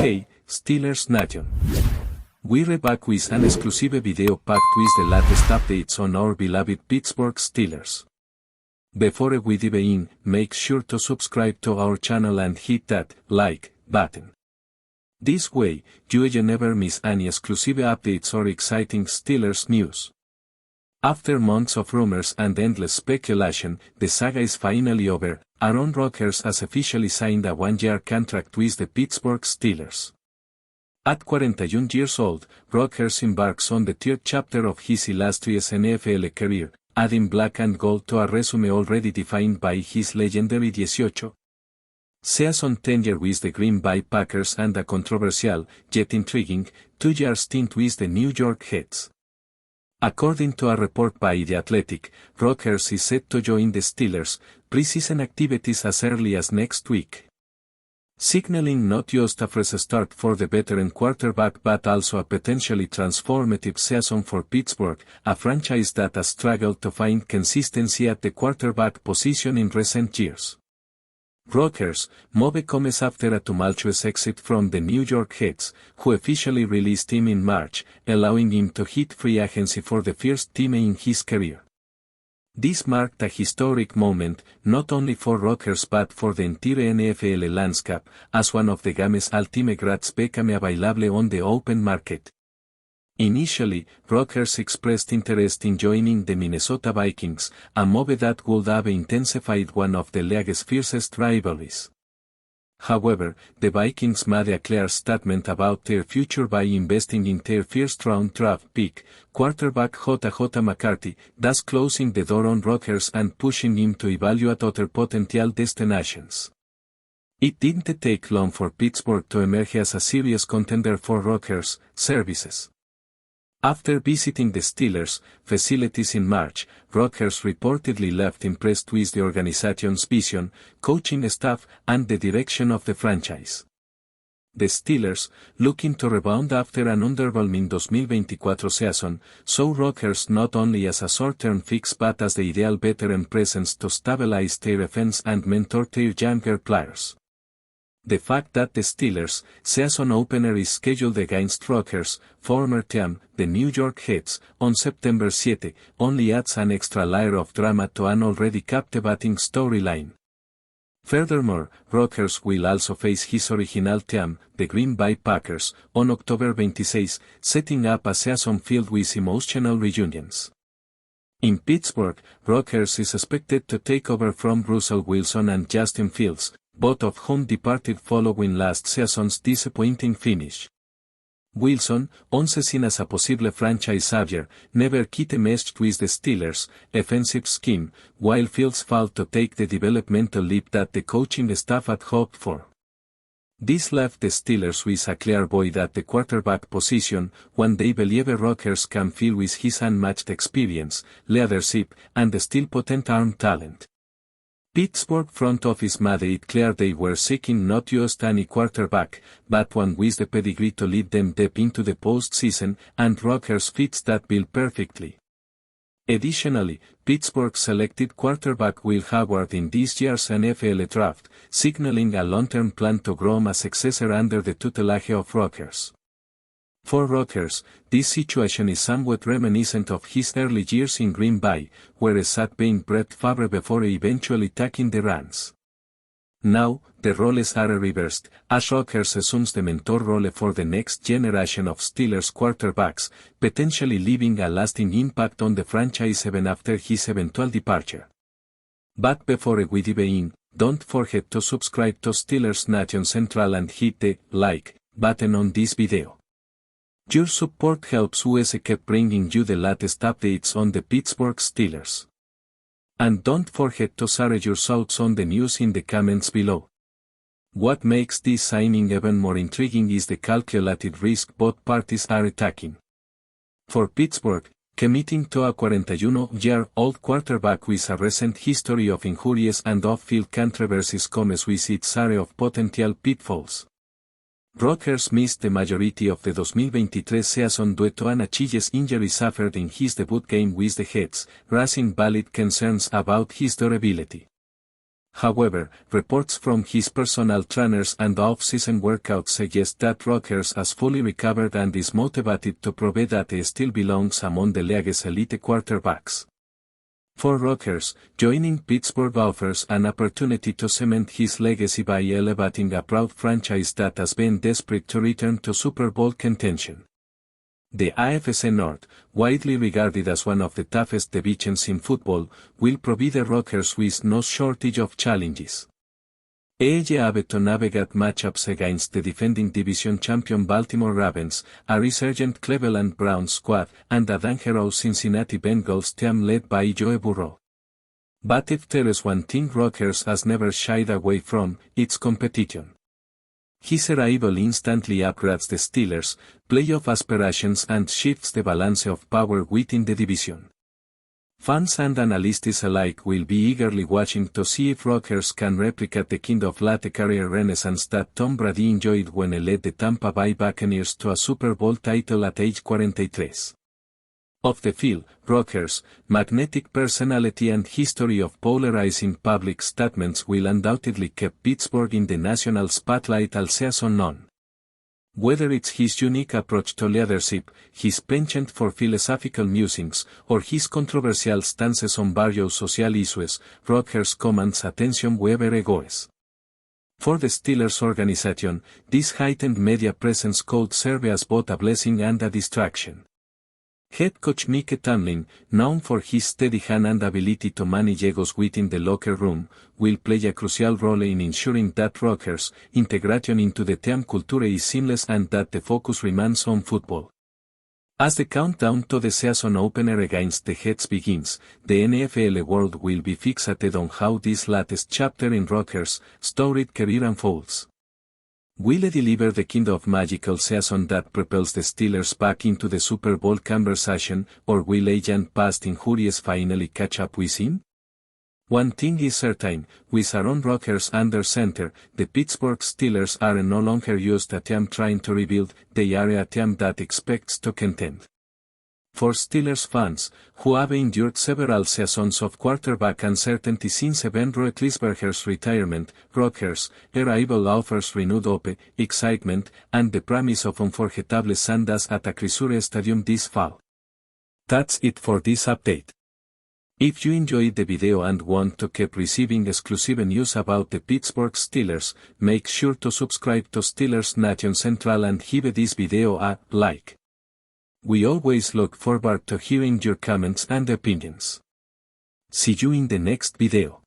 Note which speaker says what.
Speaker 1: Hey, Steelers Nation. We're back with an exclusive video packed with the latest updates on our beloved Pittsburgh Steelers. Before we dive in, make sure to subscribe to our channel and hit that like button. This way, you never miss any exclusive updates or exciting Steelers news. After months of rumors and endless speculation, the saga is finally over. Aaron Rodgers has officially signed a one-year contract with the Pittsburgh Steelers. At 41 years old, Rodgers embarks on the third chapter of his illustrious NFL career, adding black and gold to a resume already defined by his legendary 18-season tenure with the Green Bay Packers and a controversial, yet intriguing, 2-year stint with the New York Jets. According to a report by The Athletic, Rodgers is set to join the Steelers' preseason activities as early as next week, signaling not just a fresh start for the veteran quarterback but also a potentially transformative season for Pittsburgh, a franchise that has struggled to find consistency at the quarterback position in recent years. Rodgers' move comes after a tumultuous exit from the New York Jets, who officially released him in March, allowing him to hit free agency for the first time in his career. This marked a historic moment, not only for Rodgers but for the entire NFL landscape, as one of the game's ultimate grades became available on the open market. Initially, Rodgers expressed interest in joining the Minnesota Vikings, a move that would have intensified one of the league's fiercest rivalries. However, the Vikings made a clear statement about their future by investing in their first-round draft pick, quarterback JJ McCarthy, thus closing the door on Rodgers and pushing him to evaluate other potential destinations. It didn't take long for Pittsburgh to emerge as a serious contender for Rodgers' services. After visiting the Steelers' facilities in March, Rodgers reportedly left impressed with the organization's vision, coaching staff, and the direction of the franchise. The Steelers, looking to rebound after an underwhelming 2024 season, saw Rodgers not only as a short-term fix but as the ideal veteran presence to stabilize their offense and mentor their younger players. The fact that the Steelers' season opener is scheduled against Rodgers' former team, the New York Jets, on September 7, only adds an extra layer of drama to an already captivating storyline. Furthermore, Rodgers will also face his original team, the Green Bay Packers, on October 26, setting up a season filled with emotional reunions. In Pittsburgh, Rodgers is expected to take over from Russell Wilson and Justin Fields, both of whom departed following last season's disappointing finish. Wilson, once seen as a possible franchise savior, never quite meshed with the Steelers' offensive scheme, while Fields failed to take the developmental leap that the coaching staff had hoped for. This left the Steelers with a clear void at the quarterback position, one they believe Rodgers can fill with his unmatched experience, leadership, and still potent arm talent. Pittsburgh front office made it clear they were seeking not just any quarterback, but one with the pedigree to lead them deep into the postseason, and Rodgers fits that bill perfectly. Additionally, Pittsburgh selected quarterback Will Howard in this year's NFL draft, signaling a long-term plan to groom a successor under the tutelage of Rodgers. For Rodgers, this situation is somewhat reminiscent of his early years in Green Bay, where he sat behind Brett Favre before eventually taking the reins. Now, the roles are reversed, as Rodgers assumes the mentor role for the next generation of Steelers quarterbacks, potentially leaving a lasting impact on the franchise even after his eventual departure. But before we dive in, don't forget to subscribe to Steelers Nation Central and hit the like button on this video. Your support helps us keep bringing you the latest updates on the Pittsburgh Steelers. And don't forget to share your thoughts on the news in the comments below. What makes this signing even more intriguing is the calculated risk both parties are taking. For Pittsburgh, committing to a 41-year-old quarterback with a recent history of injuries and off-field controversies comes with its share of potential pitfalls. Rodgers missed the majority of the 2023 season due to an Achilles injury suffered in his debut game with the Jets, raising valid concerns about his durability. However, reports from his personal trainers and off-season workouts suggest that Rodgers has fully recovered and is motivated to prove that he still belongs among the league's elite quarterbacks. For Rodgers, joining Pittsburgh offers an opportunity to cement his legacy by elevating a proud franchise that has been desperate to return to Super Bowl contention. The AFC North, widely regarded as one of the toughest divisions in football, will provide Rodgers with no shortage of challenges. He'll have to navigate matchups against the defending division champion Baltimore Ravens, a resurgent Cleveland Browns squad, and a dangerous Cincinnati Bengals team led by Joe Burrow. But if there is one thing Rodgers has never shied away from, it's competition. His arrival instantly upgrades the Steelers' playoff aspirations and shifts the balance of power within the division. Fans and analysts alike will be eagerly watching to see if Rodgers can replicate the kind of late career renaissance that Tom Brady enjoyed when he led the Tampa Bay Buccaneers to a Super Bowl title at age 43. Off the field, Rodgers' magnetic personality and history of polarizing public statements will undoubtedly keep Pittsburgh in the national spotlight all season long. Whether it's his unique approach to leadership, his penchant for philosophical musings, or his controversial stances on various social issues, Rodgers commands attention wherever he goes. For the Steelers organization, this heightened media presence could serve as both a blessing and a distraction. Head coach Mike Tomlin, known for his steady hand and ability to manage egos within the locker room, will play a crucial role in ensuring that Rodgers' integration into the team culture is seamless and that the focus remains on football. As the countdown to the season opener against the Jets begins, the NFL world will be fixated on how this latest chapter in Rodgers' storied career unfolds. Will he deliver the kind of magical season that propels the Steelers back into the Super Bowl conversation, or will agent past injuries finally catch up with him? One thing is certain, with Aaron Rodgers under center, the Pittsburgh Steelers are no longer just a team trying to rebuild, they are a team that expects to contend. For Steelers fans, who have endured several seasons of quarterback uncertainty since Ben Roethlisberger's retirement, Rodgers' arrival offers renewed hope, excitement, and the promise of unforgettable Sundays at a Crisure Stadium this fall. That's it for this update. If you enjoyed the video and want to keep receiving exclusive news about the Pittsburgh Steelers, make sure to subscribe to Steelers Nation Central and give this video a like. We always look forward to hearing your comments and opinions. See you in the next video.